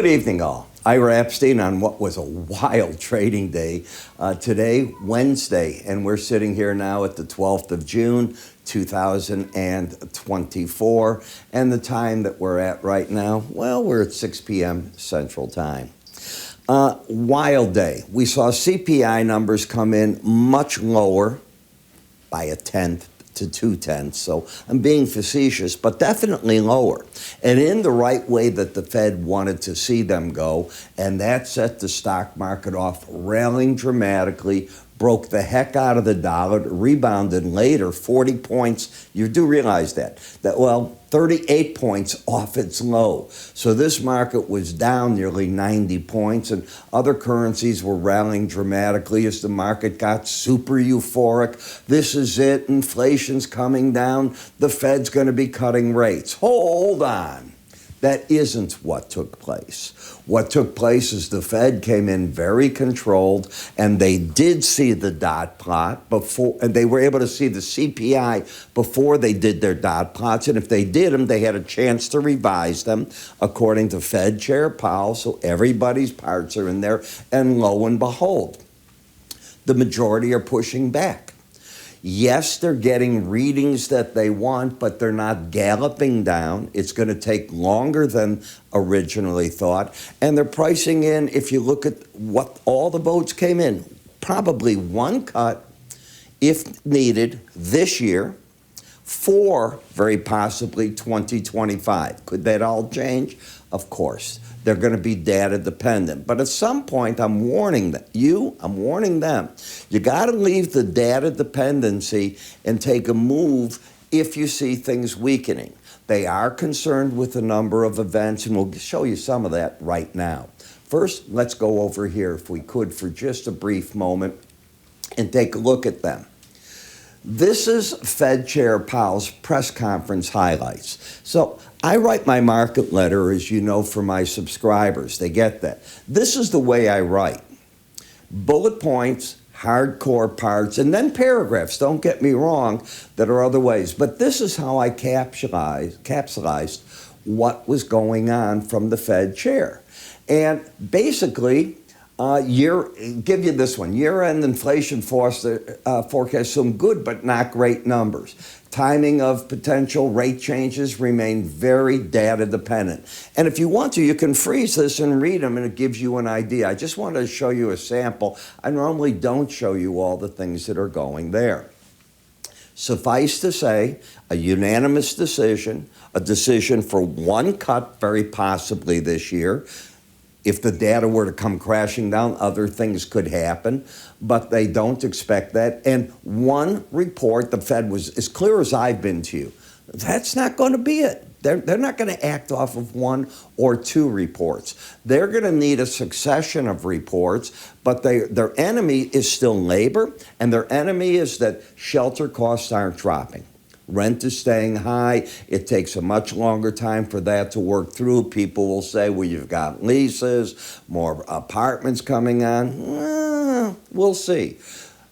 Good evening, all. Ira Epstein on what was a wild trading day. Today, Wednesday, and we're sitting here now at the 12th of June, 2024. And the time that we're at right now, well, we're at 6 p.m. Central Time. Wild day. We saw CPI numbers come in much lower by 1/10 to 2/10. So I'm being facetious, but definitely lower. And in the right way that the Fed wanted to see them go. And that set the stock market off, rallying dramatically, broke the heck out of the dollar, rebounded later 40 points. You do realize that 38 points off its low. So this market was down nearly 90 points, and other currencies were rallying dramatically as the market got super euphoric. This is it. Inflation's coming down. The Fed's going to be cutting rates. Hold on. That isn't what took place. What took place is the Fed came in very controlled, and they did see the dot plot before, and they were able to see the CPI before they did their dot plots. And if they did them, they had a chance to revise them according to Fed Chair Powell. So everybody's parts are in there, and lo and behold, the majority are pushing back. Yes, they're getting readings that they want, but they're not galloping down. It's going to take longer than originally thought. And they're pricing in, if you look at what all the votes came in, probably one cut, if needed, this year, for very possibly 2025. Could that all change? Of course. They're going to be data dependent. But at some point, I'm warning them. I'm warning them. You got to leave the data dependency and take a move if you see things weakening. They are concerned with a number of events, and we'll show you some of that right now. First, let's go over here, if we could, for just a brief moment and take a look at them. This is Fed Chair Powell's press conference highlights. So I write my market letter, as you know, for my subscribers. They get that. This is the way I write. Bullet points, hardcore parts, and then paragraphs. Don't get me wrong, that are other ways. But this is how I capsulized what was going on from the Fed chair. And basically, give you this one. Year-end inflation forecast some good but not great numbers. Timing of potential rate changes remain very data dependent. And if you want to, you can freeze this and read them, and it gives you an idea. I just wanted to show you a sample. I normally don't show you all the things that are going there. Suffice to say, a unanimous decision, a decision for one cut very possibly this year. If the data were to come crashing down, other things could happen, but they don't expect that. And one report, the Fed was as clear as I've been to you. That's not going to be it. They're not going to act off of one or two reports. They're going to need a succession of reports, but their enemy is still labor, and their enemy is that shelter costs aren't dropping. Rent is staying high. It takes a much longer time for that to work through. People will say, well, you've got leases, more apartments coming on. We'll see.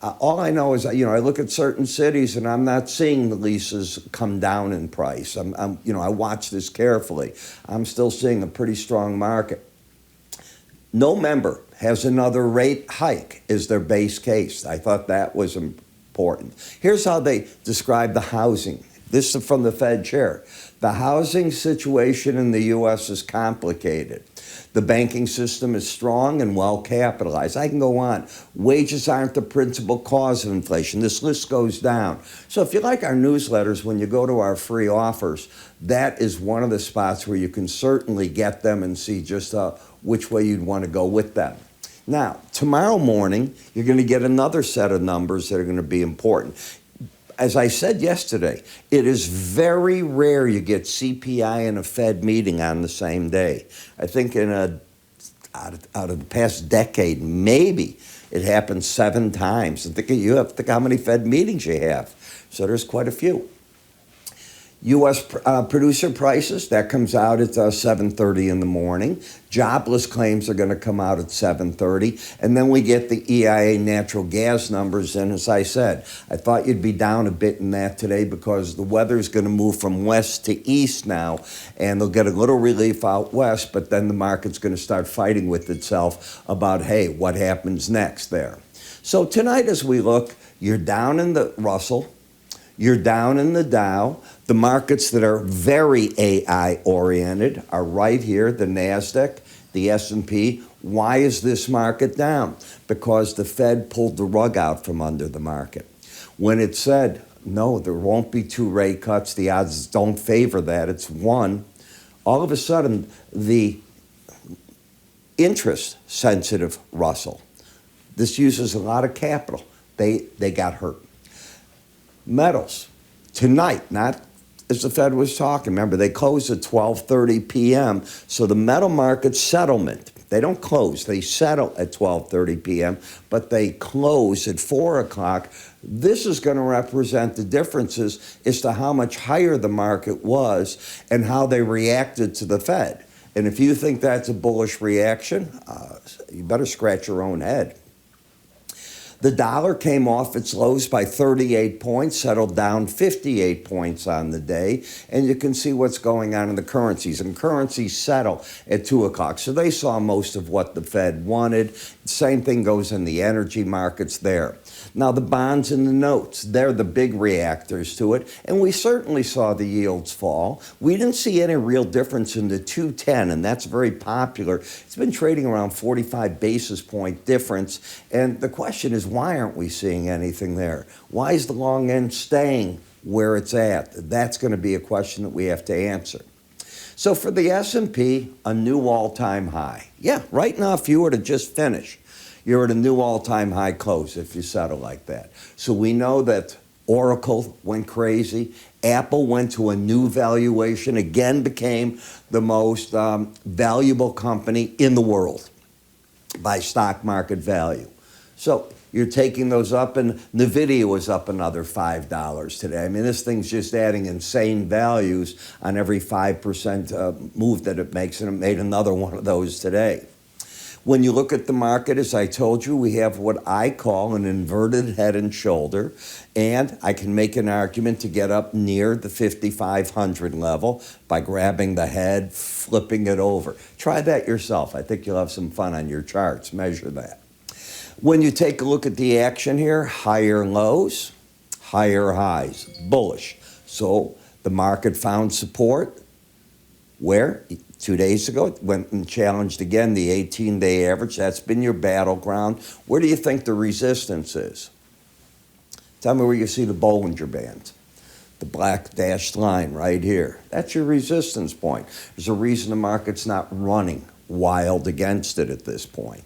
All I know is, I look at certain cities and I'm not seeing the leases come down in price. I watch this carefully. I'm still seeing a pretty strong market. No member has another rate hike as their base case. I thought that was important. Here's how they describe the housing. This is from the Fed chair. The housing situation in the U.S. is complicated. The banking system is strong and well capitalized. I can go on. Wages aren't the principal cause of inflation. This list goes down. So if you like our newsletters, when you go to our free offers, that is one of the spots where you can certainly get them and see just which way you'd want to go with them. Now, tomorrow morning, you're going to get another set of numbers that are going to be important. As I said yesterday, it is very rare you get CPI and a Fed meeting on the same day. I think out of the past decade, maybe it happened 7 times. And you have to think how many Fed meetings you have. So there's quite a few. U.S. Producer prices, that comes out at 7:30 in the morning. Jobless claims are going to come out at 7:30. And then we get the EIA natural gas numbers. And as I said, I thought you'd be down a bit in that today because the weather's going to move from west to east now. And they'll get a little relief out west, but then the market's going to start fighting with itself about, hey, what happens next there? So tonight as we look, you're down in the Russell. You're down in the Dow. The markets that are very AI-oriented are right here, the NASDAQ, the S&P. Why is this market down? Because the Fed pulled the rug out from under the market. When it said, no, there won't be 2 rate cuts, the odds don't favor that, it's 1, all of a sudden, the interest-sensitive Russell, this uses a lot of capital, they got hurt. Metals, tonight, not as the Fed was talking. Remember, they close at 12:30 p.m., so the metal market settlement, they don't close, they settle at 12:30 p.m., but they close at 4 o'clock. This is going to represent the differences as to how much higher the market was and how they reacted to the Fed. And if you think that's a bullish reaction, you better scratch your own head. The dollar came off its lows by 38 points, settled down 58 points on the day, and you can see what's going on in the currencies. And currencies settle at 2 o'clock, so they saw most of what the Fed wanted. Same thing goes in the energy markets there. Now, the bonds and the notes, they're the big reactors to it, and we certainly saw the yields fall. We didn't see any real difference in the 210, and that's very popular. It's been trading around 45 basis point difference, and the question is, why aren't we seeing anything there? Why is the long end staying where it's at? That's going to be a question that we have to answer. So for the S&P, a new all-time high. Yeah, right now, if you were to just finish, you're at a new all-time high close if you settle like that. So we know that Oracle went crazy. Apple went to a new valuation, again became the most valuable company in the world by stock market value. So you're taking those up, and NVIDIA was up another $5 today. I mean, this thing's just adding insane values on every 5% move that it makes, and it made another one of those today. When you look at the market, as I told you, we have what I call an inverted head and shoulder, and I can make an argument to get up near the 5,500 level by grabbing the head, flipping it over. Try that yourself. I think you'll have some fun on your charts. Measure that. When you take a look at the action here, higher lows, higher highs, bullish. So the market found support where? 2 days ago, it went and challenged again the 18-day average. That's been your battleground. Where do you think the resistance is? Tell me where you see the Bollinger Band, the black dashed line right here. That's your resistance point. There's a reason the market's not running wild against it at this point.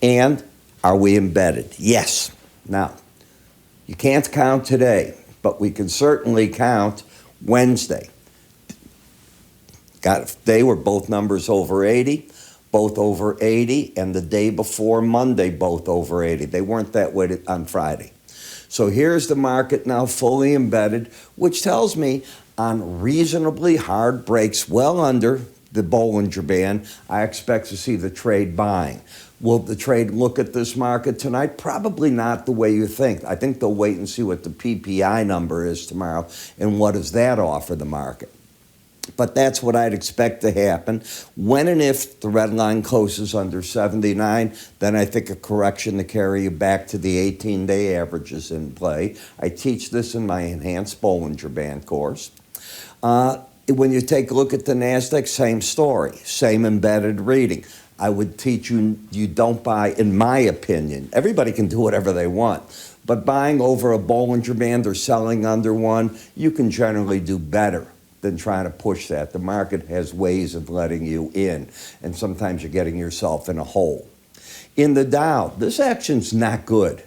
And are we embedded? Yes. Now, you can't count today, but we can certainly count Wednesday. They were both numbers over 80, both over 80, and the day before Monday, both over 80. They weren't that way on Friday. So here's the market now fully embedded, which tells me on reasonably hard breaks well under the Bollinger Band, I expect to see the trade buying. Will the trade look at this market tonight? Probably not the way you think. I think they'll wait and see what the PPI number is tomorrow and what does that offer the market. But that's what I'd expect to happen. When and if the red line closes under 79, then I think a correction to carry you back to the 18-day average is in play. I teach this in my enhanced Bollinger Band course. When you take a look at the NASDAQ, same story, same embedded reading. I would teach you, you don't buy, in my opinion. Everybody can do whatever they want. But buying over a Bollinger Band or selling under one, you can generally do better than trying to push that. The market has ways of letting you in, and sometimes you're getting yourself in a hole. In the Dow, this action's not good.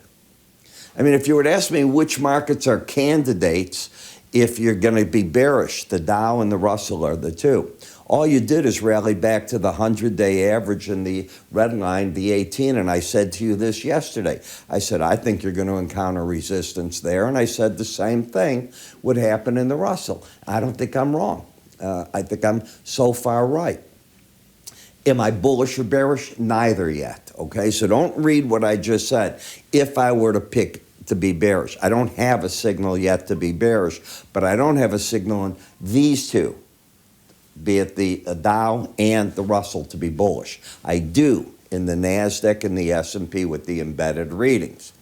I mean, if you were to ask me which markets are candidates if you're going to be bearish, the Dow and the Russell are the two. All you did is rally back to the 100-day average in the red line, the 18, and I said to you this yesterday. I said, I think you're going to encounter resistance there, and I said the same thing would happen in the Russell. I don't think I'm wrong. I think I'm so far right. Am I bullish or bearish? Neither yet, okay? So don't read what I just said. If I were to pick to be bearish, I don't have a signal yet to be bearish, but I don't have a signal in these two, be it the Dow and the Russell, to be bullish. I do in the NASDAQ and the S&P with the embedded readings.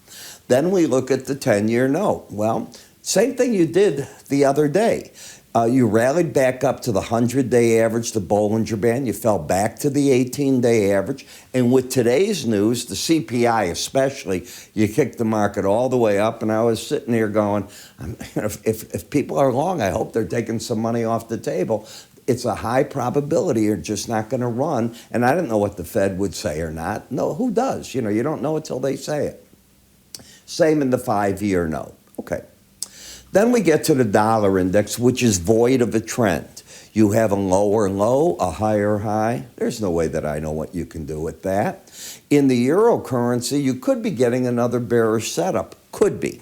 Then we look at the 10-year note. Well, same thing you did the other day. You rallied back up to the 100-day average, the Bollinger Band. You fell back to the 18-day average. And with today's news, the CPI especially, you kicked the market all the way up. And I was sitting here going, if people are long, I hope they're taking some money off the table. It's a high probability you're just not going to run. And I didn't know what the Fed would say or not. No, who does? You don't know until they say it. Same in the 5-year note. Okay. Then we get to the dollar index, which is void of a trend. You have a lower low, a higher high. There's no way that I know what you can do with that. In the eurocurrency, you could be getting another bearish setup. Could be.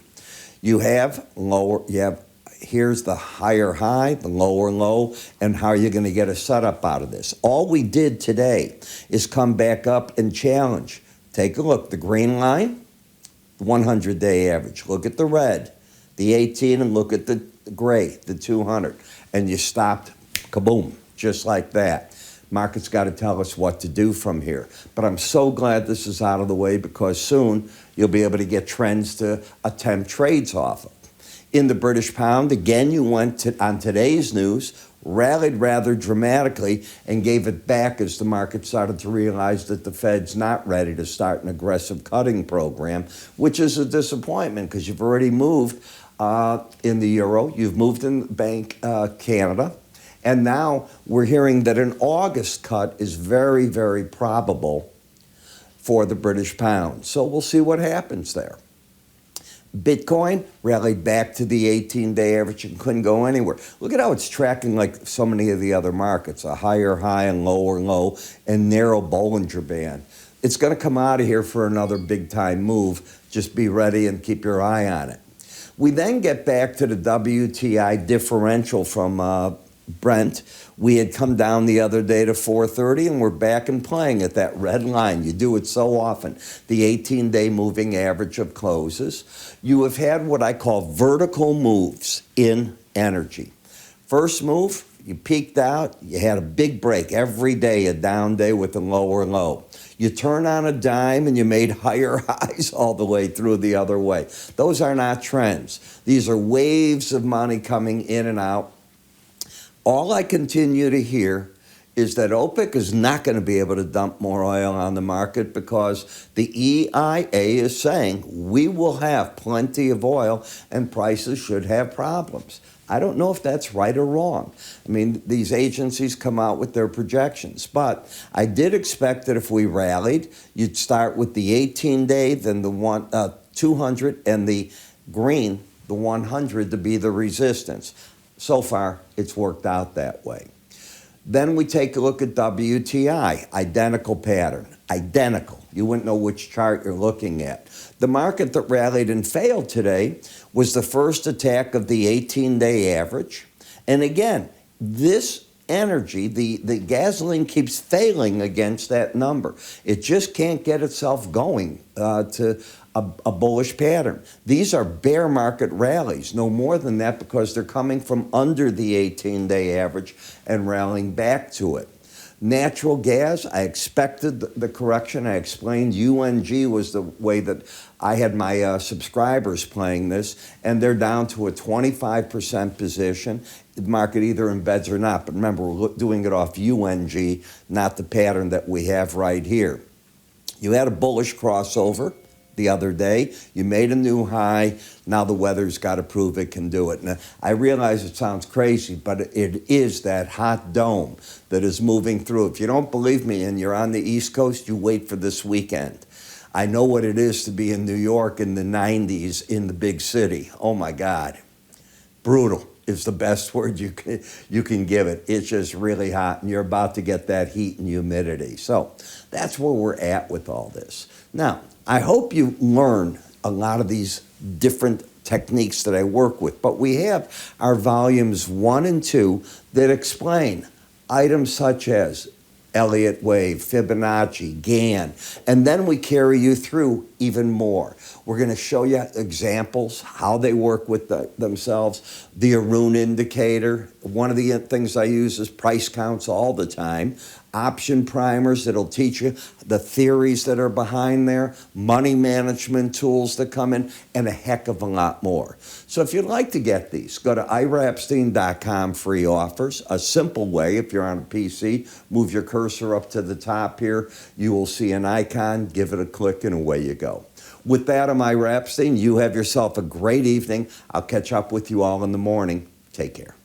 Here's the higher high, the lower low, and how are you going to get a setup out of this? All we did today is come back up and challenge. Take a look. The green line, the 100-day average. Look at the red, the 18, and look at the gray, the 200. And you stopped, kaboom, just like that. Market's got to tell us what to do from here. But I'm so glad this is out of the way, because soon you'll be able to get trends to attempt trades off of. In the British pound, again, you went on today's news, rallied rather dramatically, and gave it back as the market started to realize that the Fed's not ready to start an aggressive cutting program, which is a disappointment because you've already moved in the euro, you've moved in Bank Canada, and now we're hearing that an August cut is very, very probable for the British pound. So we'll see what happens there. Bitcoin rallied back to the 18-day average and couldn't go anywhere. Look at how it's tracking like so many of the other markets, a higher high and lower low and narrow Bollinger Band. It's going to come out of here for another big-time move. Just be ready and keep your eye on it. We then get back to the WTI differential from Brent. We had come down the other day to 430, and we're back and playing at that red line. You do it so often. The 18-day moving average of closes. You have had what I call vertical moves in energy. First move, you peaked out. You had a big break every day, a down day with a lower low. You turn on a dime and you made higher highs all the way through the other way. Those are not trends. These are waves of money coming in and out. All I continue to hear is that OPEC is not going to be able to dump more oil on the market because the EIA is saying we will have plenty of oil and prices should have problems. I don't know if that's right or wrong. I mean, these agencies come out with their projections. But I did expect that if we rallied, you'd start with the 18-day, then the 200, and the green, the 100, to be the resistance. So far, it's worked out that way. Then we take a look at WTI, identical pattern, identical. You wouldn't know which chart you're looking at. The market that rallied and failed today was the first attack of the 18-day average. And again, this energy, the gasoline keeps failing against that number. It just can't get itself going to a bullish pattern. These are bear market rallies, no more than that, because they're coming from under the 18-day average and rallying back to it. Natural gas, I expected the correction. I explained UNG was the way that I had my subscribers playing this, and they're down to a 25% position. The market either embeds or not, but remember, we're doing it off UNG, not the pattern that we have right here. You had a bullish crossover the other day. You made a new high. Now the weather's got to prove it can do it. Now, I realize it sounds crazy, but it is that hot dome that is moving through. If you don't believe me and you're on the East Coast, you wait for this weekend. I know what it is to be in New York in the 90s in the big city. Oh, my God. Brutal. is the best word you can give it. It's just really hot, and you're about to get that heat and humidity. So that's where we're at with all this. Now, I hope you learn a lot of these different techniques that I work with, but we have our volumes 1 and 2 that explain items such as Elliott wave, Fibonacci, Gann, and then we carry you through even more. We're going to show you examples, how they work with themselves, the Arun indicator. One of the things I use is price counts all the time. Option primers that'll teach you the theories that are behind there, money management tools that come in, and a heck of a lot more. So if you'd like to get these, go to iraepstein.com, free offers. A simple way, if you're on a PC, move your cursor up to the top here. You will see an icon, give it a click, and away you go. With that, I'm Ira Epstein. You have yourself a great evening. I'll catch up with you all in the morning. Take care.